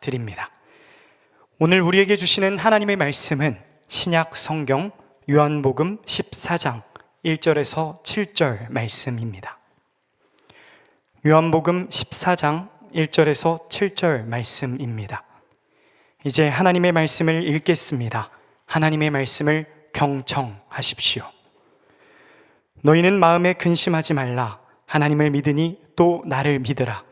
드립니다. 오늘 우리에게 주시는 하나님의 말씀은 신약 성경 요한복음 14장 1절에서 7절 말씀입니다. 요한복음 14장 1절에서 7절 말씀입니다. 이제 하나님의 말씀을 읽겠습니다. 하나님의 말씀을 경청하십시오. 너희는 마음에 근심하지 말라. 하나님을 믿으니 또 나를 믿으라.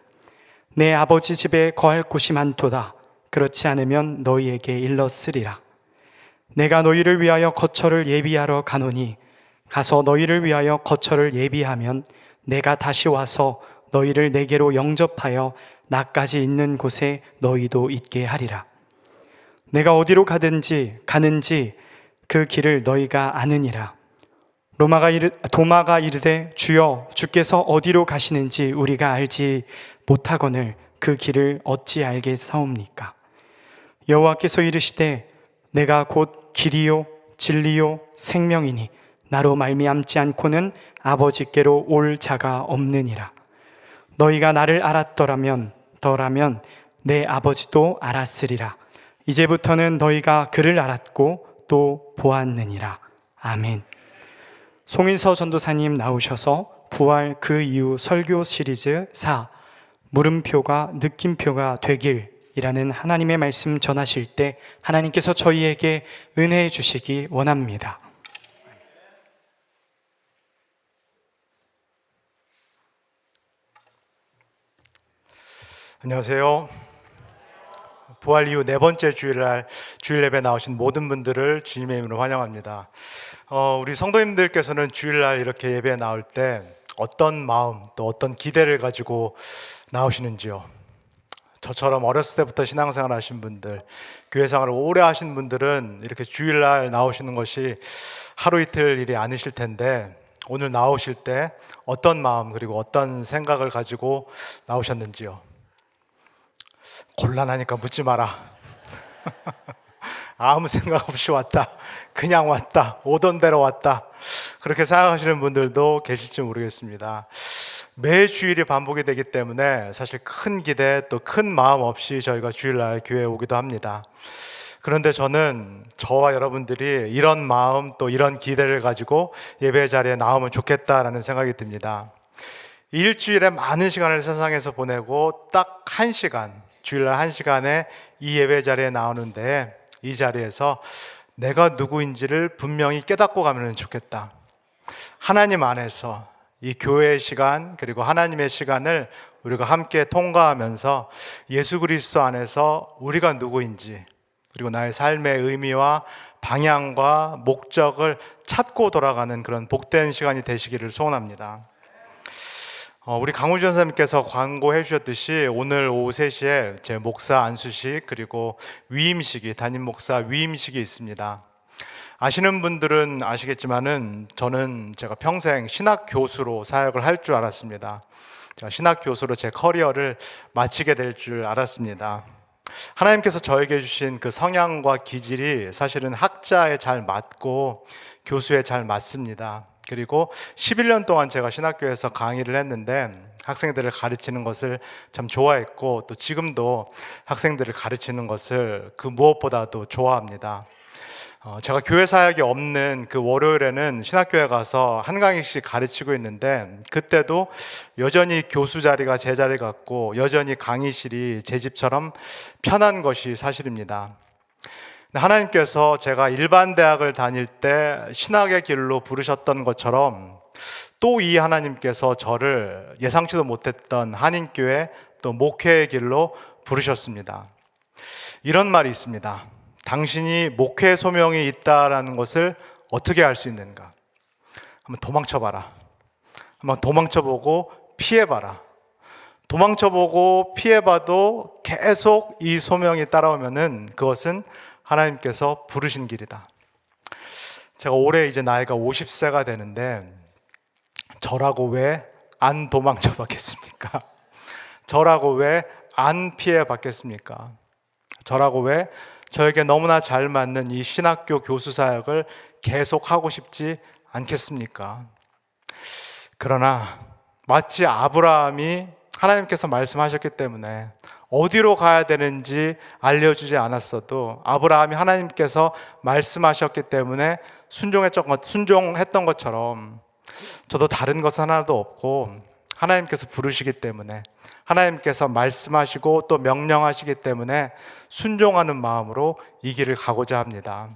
내 아버지 집에 거할 곳이 많도다. 그렇지 않으면 너희에게 일렀으리라. 내가 너희를 위하여 거처를 예비하러 가노니 가서 너희를 위하여 거처를 예비하면 내가 다시 와서 너희를 내게로 영접하여 나까지 있는 곳에 너희도 있게 하리라. 내가 어디로 가는지 그 길을 너희가 아느니라. 도마가 이르되 주여 주께서 어디로 가시는지 우리가 알지 못하거늘 그 길을 어찌 알겠사옵니까? 여호와께서 이르시되 내가 곧 길이요 진리요 생명이니 나로 말미암지 않고는 아버지께로 올 자가 없느니라. 너희가 나를 알았더라면 내 아버지도 알았으리라. 이제부터는 너희가 그를 알았고 또 보았느니라. 아멘. 송인서 전도사님 나오셔서 부활 그 이후 설교 시리즈 4 물음표가 느낌표가 되길이라는 하나님의 말씀 전하실 때 하나님께서 저희에게 은혜해 주시기 원합니다. 안녕하세요. 부활 이후 네 번째 주일 예배 나오신 모든 분들을 주님의 이름으로 환영합니다. 우리 성도님들께서는 주일날 이렇게 예배에 나올 때 어떤 마음 또 어떤 기대를 가지고 나오시는지요? 저처럼 어렸을 때부터 신앙생활 하신 분들, 교회 생활을 오래 하신 분들은 이렇게 주일날 나오시는 것이 하루 이틀 일이 아니실 텐데 오늘 나오실 때 어떤 마음 그리고 어떤 생각을 가지고 나오셨는지요? 곤란하니까 묻지 마라. 아무 생각 없이 왔다. 그냥 왔다. 오던 대로 왔다. 그렇게 생각하시는 분들도 계실지 모르겠습니다. 매 주일이 반복이 되기 때문에 사실 큰 기대 또 큰 마음 없이 저희가 주일날 교회에 오기도 합니다. 그런데 저는 저와 여러분들이 이런 마음 또 이런 기대를 가지고 예배 자리에 나오면 좋겠다라는 생각이 듭니다. 일주일에 많은 시간을 세상에서 보내고 딱 1시간, 주일날 1시간에 이 예배 자리에 나오는데 이 자리에서 내가 누구인지를 분명히 깨닫고 가면 좋겠다. 하나님 안에서 이 교회의 시간 그리고 하나님의 시간을 우리가 함께 통과하면서 예수 그리스도 안에서 우리가 누구인지 그리고 나의 삶의 의미와 방향과 목적을 찾고 돌아가는 그런 복된 시간이 되시기를 소원합니다. 우리 강우준 선생님께서 광고해 주셨듯이 오늘 오후 3시에 제 목사 안수식 그리고 위임식이 담임 목사 위임식이 있습니다. 아시는 분들은 아시겠지만은 제가 평생 신학 교수로 사역을 할 줄 알았습니다. 제가 신학 교수로 제 커리어를 마치게 될 줄 알았습니다. 하나님께서 저에게 주신 그 성향과 기질이 사실은 학자에 잘 맞고 교수에 잘 맞습니다. 그리고 11년 동안 제가 신학교에서 강의를 했는데 학생들을 가르치는 것을 참 좋아했고 또 지금도 학생들을 가르치는 것을 그 무엇보다도 좋아합니다. 제가 교회 사역이 없는 그 월요일에는 신학교에 가서 한 강의씩 가르치고 있는데 그때도 여전히 교수 자리가 제 자리 같고 여전히 강의실이 제 집처럼 편한 것이 사실입니다. 하나님께서 제가 일반 대학을 다닐 때 신학의 길로 부르셨던 것처럼 또 이 하나님께서 저를 예상치도 못했던 한인교회 또 목회의 길로 부르셨습니다. 이런 말이 있습니다. 당신이 목회 소명이 있다라는 것을 어떻게 알 수 있는가? 한번 도망쳐봐라. 한번 도망쳐보고 피해봐라. 도망쳐보고 피해봐도 계속 이 소명이 따라오면은 그것은 하나님께서 부르신 길이다. 제가 올해 이제 나이가 50세가 되는데 저라고 왜 안 도망쳐 봤겠습니까? 저라고 왜 안 피해 봤겠습니까? 저라고 왜 저에게 너무나 잘 맞는 이 신학교 교수 사역을 계속 하고 싶지 않겠습니까? 그러나 마치 아브라함이 하나님께서 말씀하셨기 때문에 어디로 가야 되는지 알려주지 않았어도 아브라함이 하나님께서 말씀하셨기 때문에 순종했던 것처럼 저도 다른 것은 하나도 없고 하나님께서 부르시기 때문에, 하나님께서 말씀하시고 또 명령하시기 때문에 순종하는 마음으로 이 길을 가고자 합니다.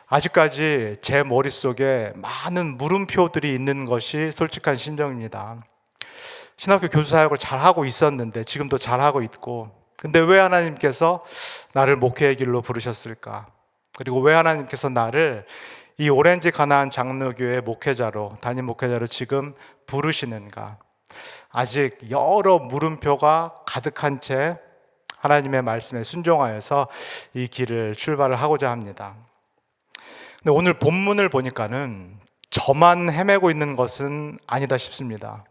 아직까지 제 머릿속에 많은 물음표들이 있는 것이 솔직한 심정입니다. 신학교 교수 사역을 잘하고 있었는데, 지금도 잘하고 있고, 근데 왜 하나님께서 나를 목회의 길로 부르셨을까? 그리고 왜 하나님께서 나를 이 오렌지 가나안 장로교회 목회자로, 담임 목회자로 지금 부르시는가? 아직 여러 물음표가 가득한 채 하나님의 말씀에 순종하여서 이 길을 출발을 하고자 합니다. 근데 오늘 본문을 보니까는 저만 헤매고 있는 것은 아니다 싶습니다.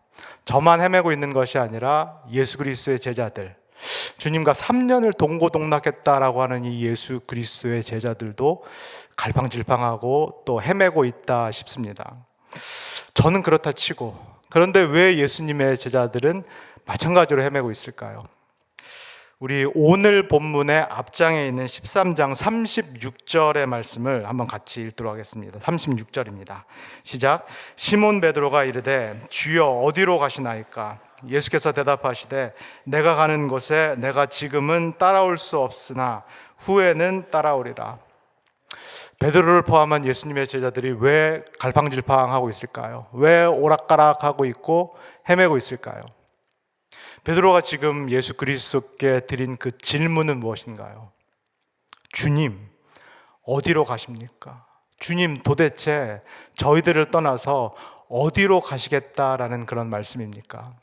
저만 헤매고 있는 것이 아니라 예수 그리스도의 제자들, 주님과 3년을 동고동락했다라고 하는 이 예수 그리스도의 제자들도 갈팡질팡하고 또 헤매고 있다 싶습니다. 저는 그렇다 치고, 그런데 왜 예수님의 제자들은 마찬가지로 헤매고 있을까요? 우리 오늘 본문의 앞장에 있는 13장 36절의 말씀을 한번 같이 읽도록 하겠습니다. 36절입니다. 시작. 시몬 베드로가 이르되 주여 어디로 가시나이까? 예수께서 대답하시되 내가 가는 곳에 내가 지금은 따라올 수 없으나 후에는 따라오리라. 베드로를 포함한 예수님의 제자들이 왜 갈팡질팡하고 있을까요? 왜 오락가락하고 있고 헤매고 있을까요? 베드로가 지금 예수 그리스도께 드린 그 질문은 무엇인가요? 주님, 어디로 가십니까? 주님, 도대체 저희들을 떠나서 어디로 가시겠다라는 그런 말씀입니까?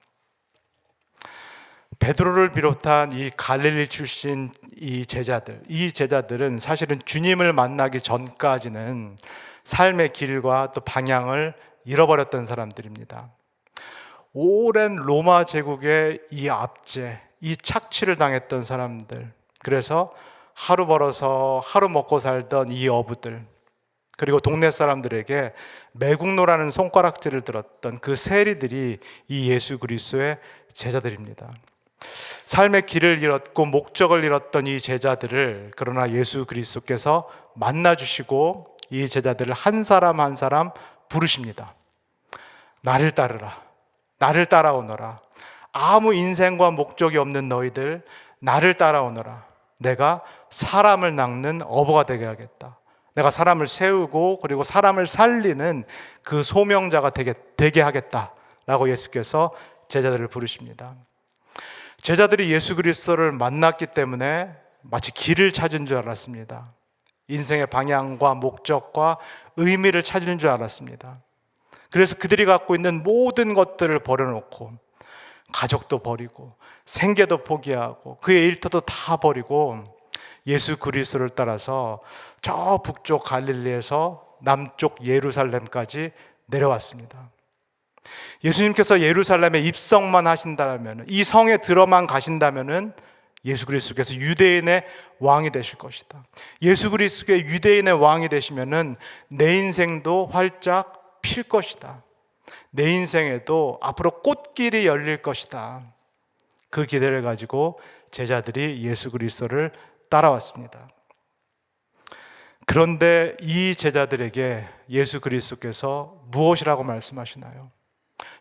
베드로를 비롯한 이 갈릴리 출신 이 제자들은 사실은 주님을 만나기 전까지는 삶의 길과 또 방향을 잃어버렸던 사람들입니다. 오랜 로마 제국의 이 압제, 이 착취를 당했던 사람들, 그래서 하루 벌어서 하루 먹고 살던 이 어부들, 그리고 동네 사람들에게 매국노라는 손가락질을 들었던 그 세리들이 이 예수 그리스도의 제자들입니다. 삶의 길을 잃었고 목적을 잃었던 이 제자들을 그러나 예수 그리스도께서 만나주시고 이 제자들을 한 사람 한 사람 부르십니다. 나를 따르라. 나를 따라오너라. 아무 인생과 목적이 없는 너희들 나를 따라오너라. 내가 사람을 낚는 어부가 되게 하겠다. 내가 사람을 세우고 그리고 사람을 살리는 그 소명자가 되게 하겠다라고 예수께서 제자들을 부르십니다. 제자들이 예수 그리스도를 만났기 때문에 마치 길을 찾은 줄 알았습니다. 인생의 방향과 목적과 의미를 찾은 줄 알았습니다. 그래서 그들이 갖고 있는 모든 것들을 버려놓고 가족도 버리고 생계도 포기하고 그의 일터도 다 버리고 예수 그리스도를 따라서 저 북쪽 갈릴리에서 남쪽 예루살렘까지 내려왔습니다. 예수님께서 예루살렘에 입성만 하신다면, 이 성에 들어만 가신다면 예수 그리스도께서 유대인의 왕이 되실 것이다. 예수 그리스도의 유대인의 왕이 되시면 내 인생도 활짝 필 것이다. 내 인생에도 앞으로 꽃길이 열릴 것이다. 그 기대를 가지고 제자들이 예수 그리스도를 따라왔습니다. 그런데 이 제자들에게 예수 그리스도께서 무엇이라고 말씀하시나요?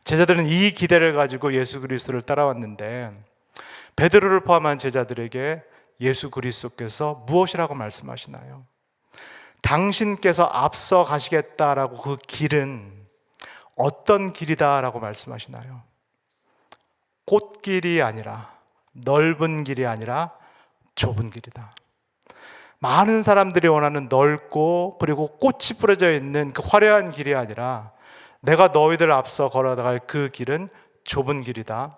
제자들은 이 기대를 가지고 예수 그리스도를 따라왔는데 베드로를 포함한 제자들에게 예수 그리스도께서 무엇이라고 말씀하시나요? 당신께서 앞서 가시겠다라고 그 길은 어떤 길이다라고 말씀하시나요? 꽃길이 아니라, 넓은 길이 아니라 좁은 길이다. 많은 사람들이 원하는 넓고 그리고 꽃이 뿌려져 있는 그 화려한 길이 아니라 내가 너희들 앞서 걸어갈 그 길은 좁은 길이다.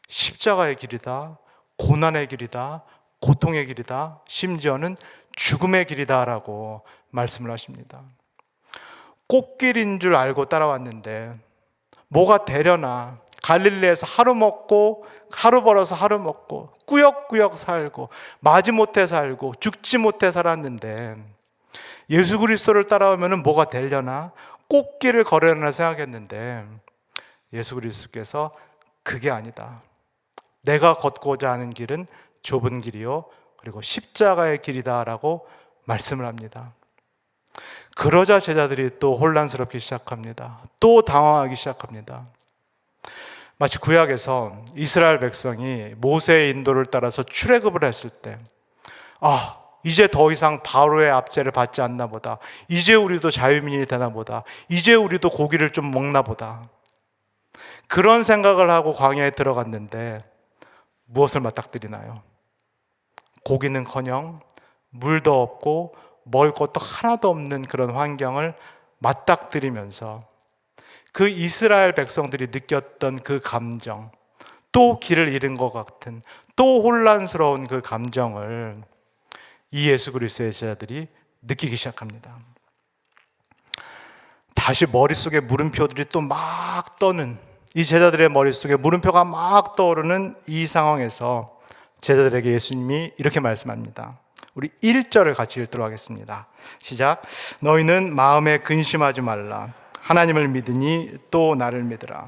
십자가의 길이다. 고난의 길이다. 고통의 길이다. 심지어는 죽음의 길이다라고 말씀을 하십니다. 꽃길인 줄 알고 따라왔는데 뭐가 되려나, 갈릴리에서 하루 벌어서 하루 먹고 꾸역꾸역 살고 마지못해 살고 죽지 못해 살았는데 예수 그리스도를 따라오면 뭐가 되려나, 꽃길을 걸으려나 생각했는데 예수 그리스도께서 그게 아니다. 내가 걷고자 하는 길은 좁은 길이요 그리고 십자가의 길이다라고 말씀을 합니다. 그러자 제자들이 또 혼란스럽기 시작합니다. 또 당황하기 시작합니다. 마치 구약에서 이스라엘 백성이 모세의 인도를 따라서 출애굽을 했을 때 이제 더 이상 바로의 압제를 받지 않나 보다. 이제 우리도 자유민이 되나 보다. 이제 우리도 고기를 좀 먹나 보다. 그런 생각을 하고 광야에 들어갔는데 무엇을 맞닥뜨리나요? 고기는커녕 물도 없고 먹을 것도 하나도 없는 그런 환경을 맞닥뜨리면서 그 이스라엘 백성들이 느꼈던 그 감정, 또 길을 잃은 것 같은, 또 혼란스러운 그 감정을 이 예수 그리스도의 제자들이 느끼기 시작합니다. 다시 머릿속에 물음표들이 또 막 떠는, 이 제자들의 머릿속에 물음표가 막 떠오르는 이 상황에서 제자들에게 예수님이 이렇게 말씀합니다. 우리 1절을 같이 읽도록 하겠습니다. 시작. 너희는 마음에 근심하지 말라. 하나님을 믿으니 또 나를 믿으라.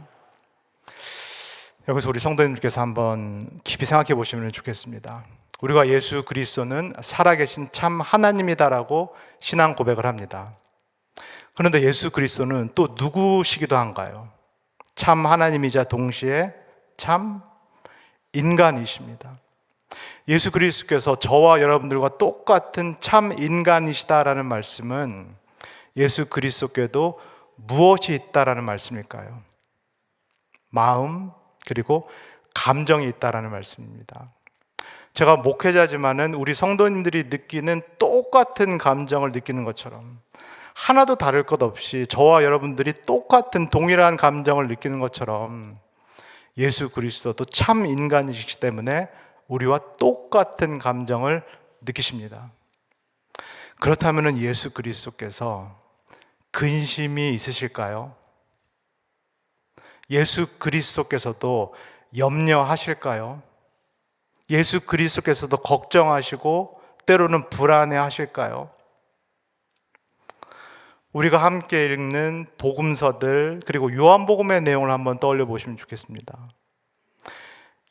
여기서 우리 성도님들께서 한번 깊이 생각해 보시면 좋겠습니다. 우리가 예수 그리스도는 살아계신 참 하나님이다라고 신앙 고백을 합니다. 그런데 예수 그리스도는 또 누구시기도 한가요? 참 하나님이자 동시에 참 인간이십니다. 예수 그리스도께서 저와 여러분들과 똑같은 참 인간이시다라는 말씀은 예수 그리스도께도 무엇이 있다라는 말씀일까요? 마음 그리고 감정이 있다라는 말씀입니다. 제가 목회자지만은 우리 성도님들이 느끼는 똑같은 감정을 느끼는 것처럼 하나도 다를 것 없이 저와 여러분들이 똑같은 동일한 감정을 느끼는 것처럼 예수 그리스도도 참 인간이시기 때문에 우리와 똑같은 감정을 느끼십니다. 그렇다면 예수 그리스도께서 근심이 있으실까요? 예수 그리스도께서도 염려하실까요? 예수 그리스도께서도 걱정하시고 때로는 불안해하실까요? 우리가 함께 읽는 복음서들 그리고 요한복음의 내용을 한번 떠올려 보시면 좋겠습니다.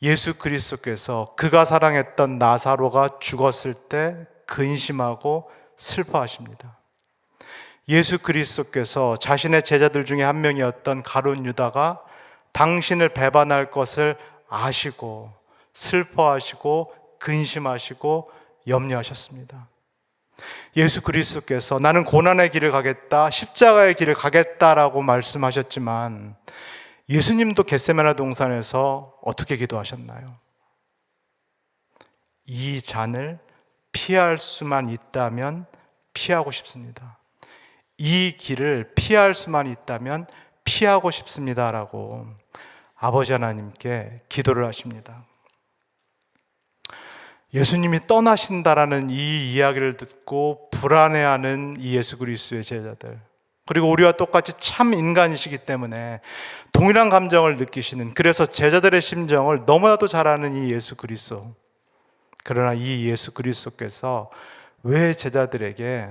예수 그리스도께서 그가 사랑했던 나사로가 죽었을 때 근심하고 슬퍼하십니다. 예수 그리스도께서 자신의 제자들 중에 한 명이었던 가룟 유다가 당신을 배반할 것을 아시고 슬퍼하시고 근심하시고 염려하셨습니다. 예수 그리스도께서 나는 고난의 길을 가겠다, 십자가의 길을 가겠다라고 말씀하셨지만 예수님도 겟세마네 동산에서 어떻게 기도하셨나요? 이 잔을 피할 수만 있다면 피하고 싶습니다. 이 길을 피할 수만 있다면 피하고 싶습니다라고 아버지 하나님께 기도를 하십니다. 예수님이 떠나신다라는 이 이야기를 듣고 불안해하는 이 예수 그리스도의 제자들, 그리고 우리와 똑같이 참 인간이시기 때문에 동일한 감정을 느끼시는, 그래서 제자들의 심정을 너무나도 잘 아는 이 예수 그리스도. 그러나 이 예수 그리스도께서 왜 제자들에게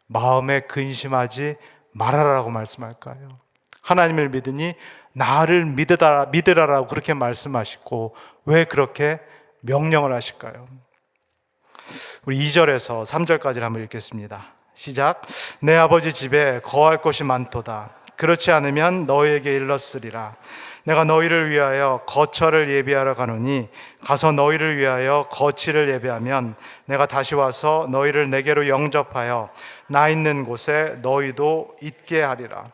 마음에 근심하지 말아라라고 말씀할까요? 하나님을 믿으니 나를 믿으라라고 그렇게 말씀하시고 왜 그렇게 명령을 하실까요? 우리 2절에서 3절까지를 한번 읽겠습니다. 시작. 내 아버지 집에 거할 곳이 많도다. 그렇지 않으면 너희에게 일렀으리라. 내가 너희를 위하여 거처를 예비하러 가노니 가서 너희를 위하여 거치를 예비하면 내가 다시 와서 너희를 내게로 영접하여 나 있는 곳에 너희도 있게 하리라.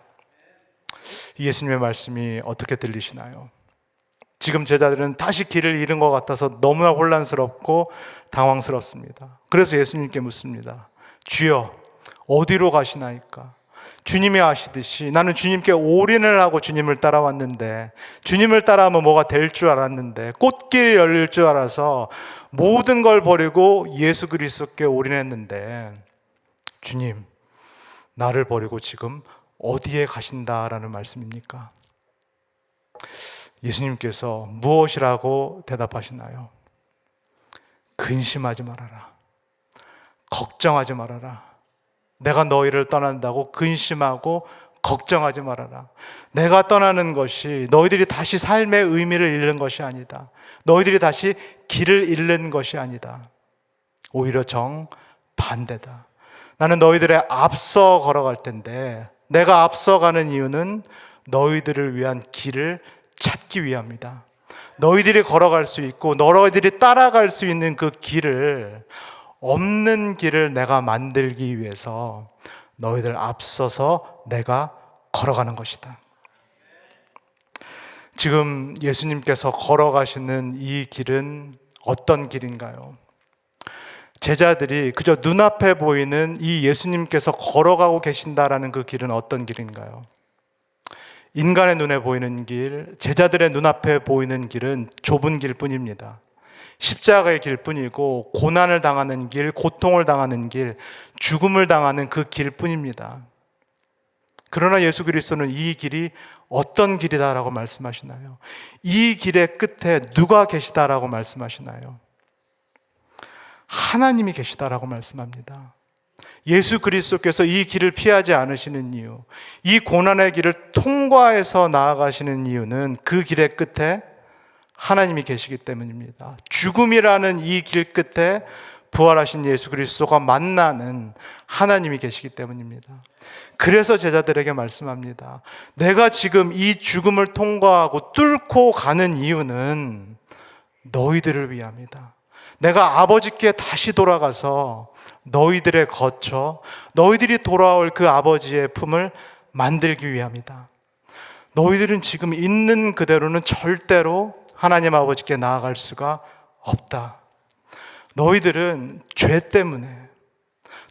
예수님의 말씀이 어떻게 들리시나요? 지금 제자들은 다시 길을 잃은 것 같아서 너무나 혼란스럽고 당황스럽습니다. 그래서 예수님께 묻습니다. 주여, 어디로 가시나이까? 주님이 아시듯이 나는 주님께 올인을 하고 주님을 따라왔는데, 주님을 따라하면 뭐가 될 줄 알았는데, 꽃길이 열릴 줄 알아서 모든 걸 버리고 예수 그리스도께 올인했는데, 주님, 나를 버리고 지금 어디에 가신다라는 말씀입니까? 예수님께서 무엇이라고 대답하시나요? 근심하지 말아라. 걱정하지 말아라. 내가 너희를 떠난다고 근심하고 걱정하지 말아라. 내가 떠나는 것이 너희들이 다시 삶의 의미를 잃는 것이 아니다. 너희들이 다시 길을 잃는 것이 아니다. 오히려 정반대다. 나는 너희들의 앞서 걸어갈 텐데 내가 앞서가는 이유는 너희들을 위한 길을 찾기 위함이다. 너희들이 걸어갈 수 있고 너희들이 따라갈 수 있는 그 길을, 없는 길을 내가 만들기 위해서 너희들 앞서서 내가 걸어가는 것이다. 지금 예수님께서 걸어가시는 이 길은 어떤 길인가요? 제자들이 그저 눈앞에 보이는 이 예수님께서 걸어가고 계신다라는 그 길은 어떤 길인가요? 인간의 눈에 보이는 길, 제자들의 눈앞에 보이는 길은 좁은 길뿐입니다. 십자가의 길뿐이고 고난을 당하는 길, 고통을 당하는 길, 죽음을 당하는 그 길뿐입니다. 그러나 예수 그리스도는 이 길이 어떤 길이다라고 말씀하시나요? 이 길의 끝에 누가 계시다라고 말씀하시나요? 하나님이 계시다라고 말씀합니다. 예수 그리스도께서 이 길을 피하지 않으시는 이유, 이 고난의 길을 통과해서 나아가시는 이유는 그 길의 끝에 하나님이 계시기 때문입니다. 죽음이라는 이 길 끝에 부활하신 예수 그리스도가 만나는 하나님이 계시기 때문입니다. 그래서 제자들에게 말씀합니다. 내가 지금 이 죽음을 통과하고 뚫고 가는 이유는 너희들을 위함이다. 내가 아버지께 다시 돌아가서 너희들의 거처, 너희들이 돌아올 그 아버지의 품을 만들기 위함이다. 너희들은 지금 있는 그대로는 절대로 하나님 아버지께 나아갈 수가 없다. 너희들은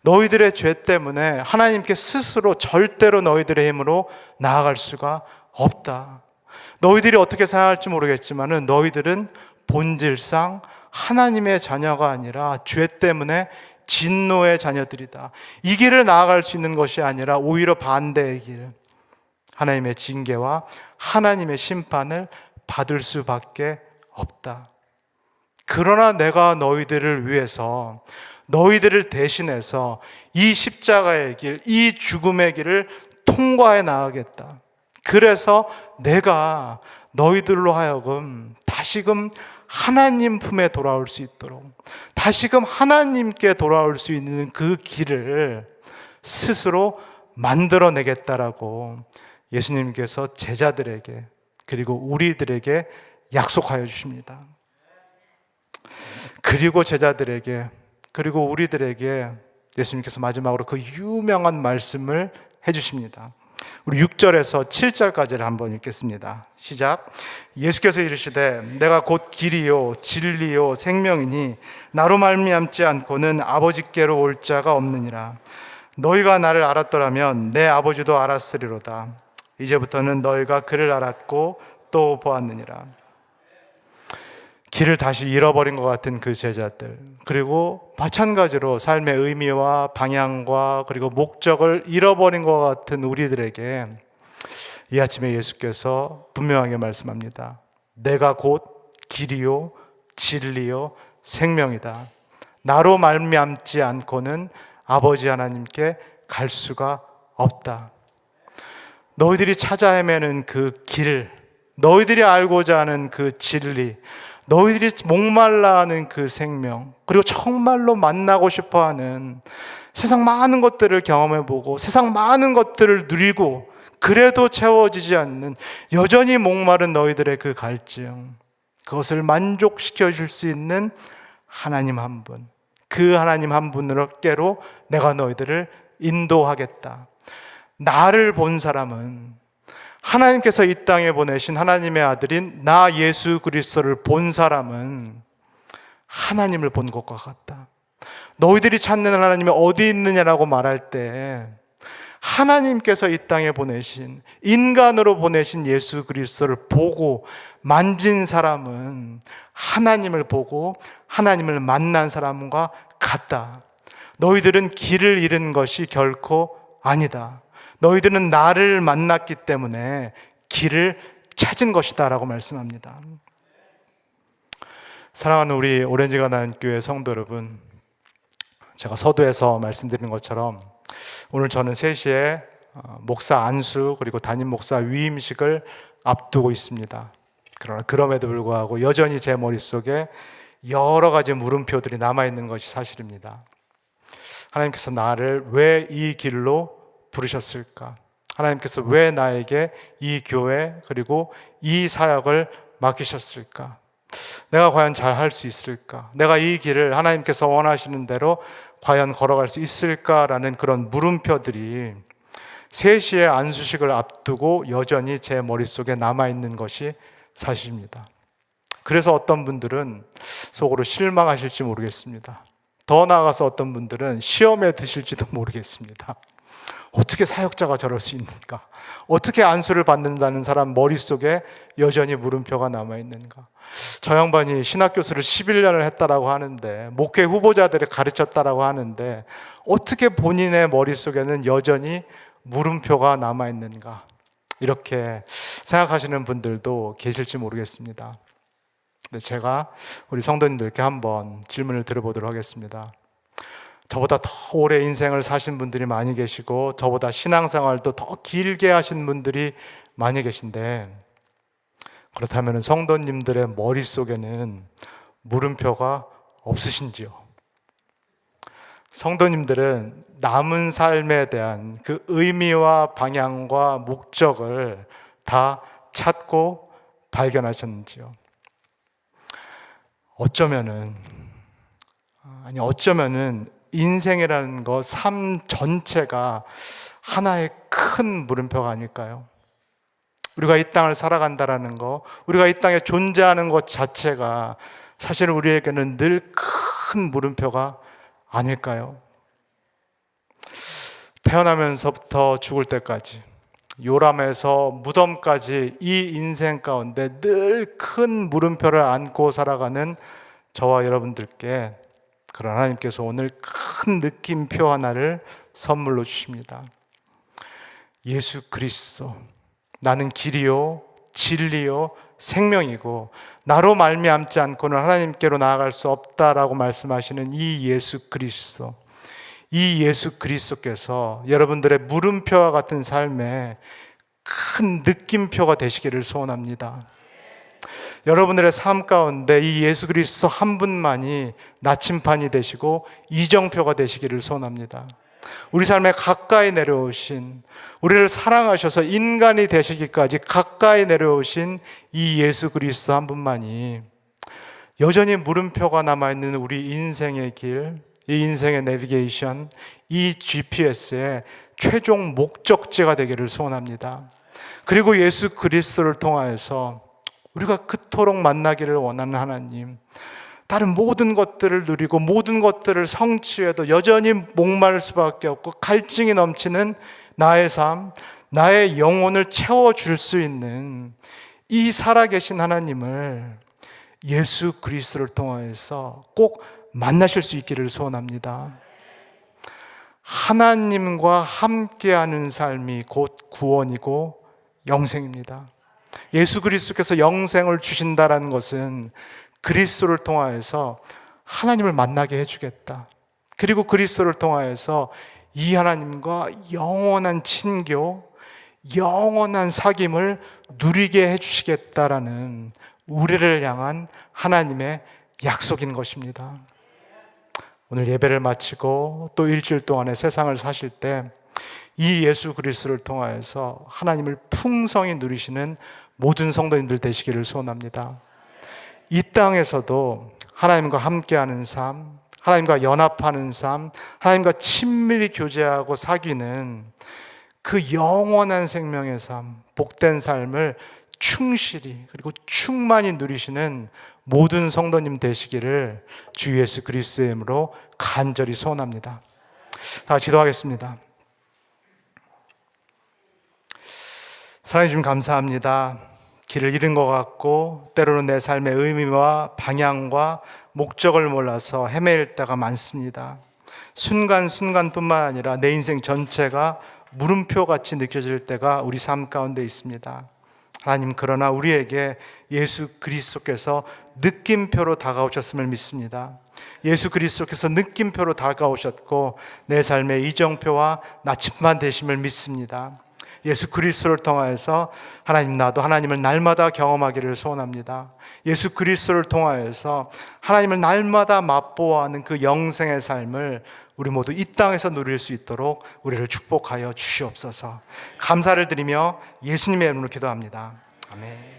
너희들의 죄 때문에 하나님께 스스로 절대로 너희들의 힘으로 나아갈 수가 없다. 너희들이 어떻게 생각할지 모르겠지만 너희들은 본질상 하나님의 자녀가 아니라 죄 때문에 진노의 자녀들이다. 이 길을 나아갈 수 있는 것이 아니라 오히려 반대의 길, 하나님의 징계와 하나님의 심판을 받을 수밖에 없다. 그러나 내가 너희들을 위해서, 너희들을 대신해서 이 십자가의 길, 이 죽음의 길을 통과해 나가겠다. 그래서 내가 너희들로 하여금 다시금 하나님 품에 돌아올 수 있도록, 다시금 하나님께 돌아올 수 있는 그 길을 스스로 만들어내겠다라고 예수님께서 제자들에게, 그리고 우리들에게 약속하여 주십니다. 그리고 제자들에게, 그리고 우리들에게 예수님께서 마지막으로 그 유명한 말씀을 해주십니다. 우리 6절에서 7절까지를 한번 읽겠습니다. 시작. 예수께서 이르시되 내가 곧 길이요 진리요 생명이니 나로 말미암지 않고는 아버지께로 올 자가 없느니라. 너희가 나를 알았더라면 내 아버지도 알았으리로다. 이제부터는 너희가 그를 알았고 또 보았느니라. 길을 다시 잃어버린 것 같은 그 제자들, 그리고 마찬가지로 삶의 의미와 방향과 그리고 목적을 잃어버린 것 같은 우리들에게 이 아침에 예수께서 분명하게 말씀합니다. 내가 곧 길이요 진리요 생명이다. 나로 말미암지 않고는 아버지 하나님께 갈 수가 없다. 너희들이 찾아 헤매는 그 길, 너희들이 알고자 하는 그 진리, 너희들이 목말라 하는 그 생명, 그리고 정말로 만나고 싶어 하는 세상 많은 것들을 경험해보고 세상 많은 것들을 누리고 그래도 채워지지 않는 여전히 목마른 너희들의 그 갈증, 그것을 만족시켜 줄 수 있는 하나님 한 분, 그 하나님 한 분으로께로 내가 너희들을 인도하겠다. 나를 본 사람은, 하나님께서 이 땅에 보내신 하나님의 아들인 나 예수 그리스도를 본 사람은 하나님을 본 것과 같다. 너희들이 찾는 하나님이 어디 있느냐라고 말할 때 하나님께서 이 땅에 보내신, 인간으로 보내신 예수 그리스도를 보고 만진 사람은 하나님을 보고 하나님을 만난 사람과 같다. 너희들은 길을 잃은 것이 결코 아니다. 너희들은 나를 만났기 때문에 길을 찾은 것이다 라고 말씀합니다. 사랑하는 우리 오렌지 가나안 교회 성도 여러분, 제가 서두에서 말씀드린 것처럼 오늘 저는 3시에 목사 안수 그리고 담임 목사 위임식을 앞두고 있습니다. 그러나 그럼에도 불구하고 여전히 제 머릿속에 여러 가지 물음표들이 남아있는 것이 사실입니다. 하나님께서 나를 왜 이 길로 부르셨을까? 하나님께서 왜 나에게 이 교회 그리고 이 사역을 맡기셨을까? 내가 과연 잘 할 수 있을까? 내가 이 길을 하나님께서 원하시는 대로 과연 걸어갈 수 있을까라는 그런 물음표들이 3시의 안수식을 앞두고 여전히 제 머릿속에 남아있는 것이 사실입니다. 그래서 어떤 분들은 속으로 실망하실지 모르겠습니다. 더 나아가서 어떤 분들은 시험에 드실지도 모르겠습니다. 어떻게 사역자가 저럴 수 있는가? 어떻게 안수를 받는다는 사람 머릿속에 여전히 물음표가 남아있는가? 저 양반이 신학교수를 11년을 했다라고 하는데, 목회 후보자들을 가르쳤다라고 하는데, 어떻게 본인의 머릿속에는 여전히 물음표가 남아있는가? 이렇게 생각하시는 분들도 계실지 모르겠습니다. 근데 제가 우리 성도님들께 한번 질문을 드려보도록 하겠습니다. 저보다 더 오래 인생을 사신 분들이 많이 계시고 저보다 신앙생활도 더 길게 하신 분들이 많이 계신데, 그렇다면 성도님들의 머릿속에는 물음표가 없으신지요? 성도님들은 남은 삶에 대한 그 의미와 방향과 목적을 다 찾고 발견하셨는지요? 어쩌면은 인생이라는 것, 삶 전체가 하나의 큰 물음표가 아닐까요? 우리가 이 땅을 살아간다라는 것, 우리가 이 땅에 존재하는 것 자체가 사실 우리에게는 늘 큰 물음표가 아닐까요? 태어나면서부터 죽을 때까지, 요람에서 무덤까지 이 인생 가운데 늘 큰 물음표를 안고 살아가는 저와 여러분들께 그런 하나님께서 오늘 큰 느낌표 하나를 선물로 주십니다. 예수 그리스도, 나는 길이요 진리요 생명이고 나로 말미암지 않고는 하나님께로 나아갈 수 없다라고 말씀하시는 이 예수 그리스도, 이 예수 그리스도께서 여러분들의 물음표와 같은 삶에 큰 느낌표가 되시기를 소원합니다. 여러분들의 삶 가운데 이 예수 그리스도 한 분만이 나침판이 되시고 이정표가 되시기를 소원합니다. 우리 삶에 가까이 내려오신, 우리를 사랑하셔서 인간이 되시기까지 가까이 내려오신 이 예수 그리스도 한 분만이 여전히 물음표가 남아있는 우리 인생의 길, 이 인생의 내비게이션, 이 GPS의 최종 목적지가 되기를 소원합니다. 그리고 예수 그리스도를 통하여서 우리가 그토록 만나기를 원하는 하나님, 다른 모든 것들을 누리고 모든 것들을 성취해도 여전히 목마를 수밖에 없고 갈증이 넘치는 나의 삶, 나의 영혼을 채워줄 수 있는 이 살아계신 하나님을 예수 그리스도를 통하여서 꼭 만나실 수 있기를 소원합니다. 하나님과 함께하는 삶이 곧 구원이고 영생입니다. 예수 그리스도께서 영생을 주신다라는 것은 그리스도를 통하여서 하나님을 만나게 해주겠다. 그리고 그리스도를 통하여서 이 하나님과 영원한 친교, 영원한 사귐을 누리게 해주시겠다라는 우리를 향한 하나님의 약속인 것입니다. 오늘 예배를 마치고 또 일주일 동안의 세상을 사실 때 이 예수 그리스도를 통하여서 하나님을 풍성히 누리시는 모든 성도님들 되시기를 소원합니다. 이 땅에서도 하나님과 함께하는 삶, 하나님과 연합하는 삶, 하나님과 친밀히 교제하고 사귀는 그 영원한 생명의 삶, 복된 삶을 충실히 그리고 충만히 누리시는 모든 성도님 되시기를 주 예수 그리스도의 이름으로 간절히 소원합니다. 다 같이 기도하겠습니다. 사랑해 주님 감사합니다. 길을 잃은 것 같고 때로는 내 삶의 의미와 방향과 목적을 몰라서 헤매일 때가 많습니다. 순간순간뿐만 아니라 내 인생 전체가 물음표같이 느껴질 때가 우리 삶 가운데 있습니다. 하나님, 그러나 우리에게 예수 그리스도께서 느낌표로 다가오셨음을 믿습니다. 예수 그리스도께서 느낌표로 다가오셨고 내 삶의 이정표와 나침반 되심을 믿습니다. 예수 그리스도를 통하여서 하나님, 나도 하나님을 날마다 경험하기를 소원합니다. 예수 그리스도를 통하여서 하나님을 날마다 맛보아하는 그 영생의 삶을 우리 모두 이 땅에서 누릴 수 있도록 우리를 축복하여 주시옵소서. 감사를 드리며 예수님의 이름으로 기도합니다. 아멘.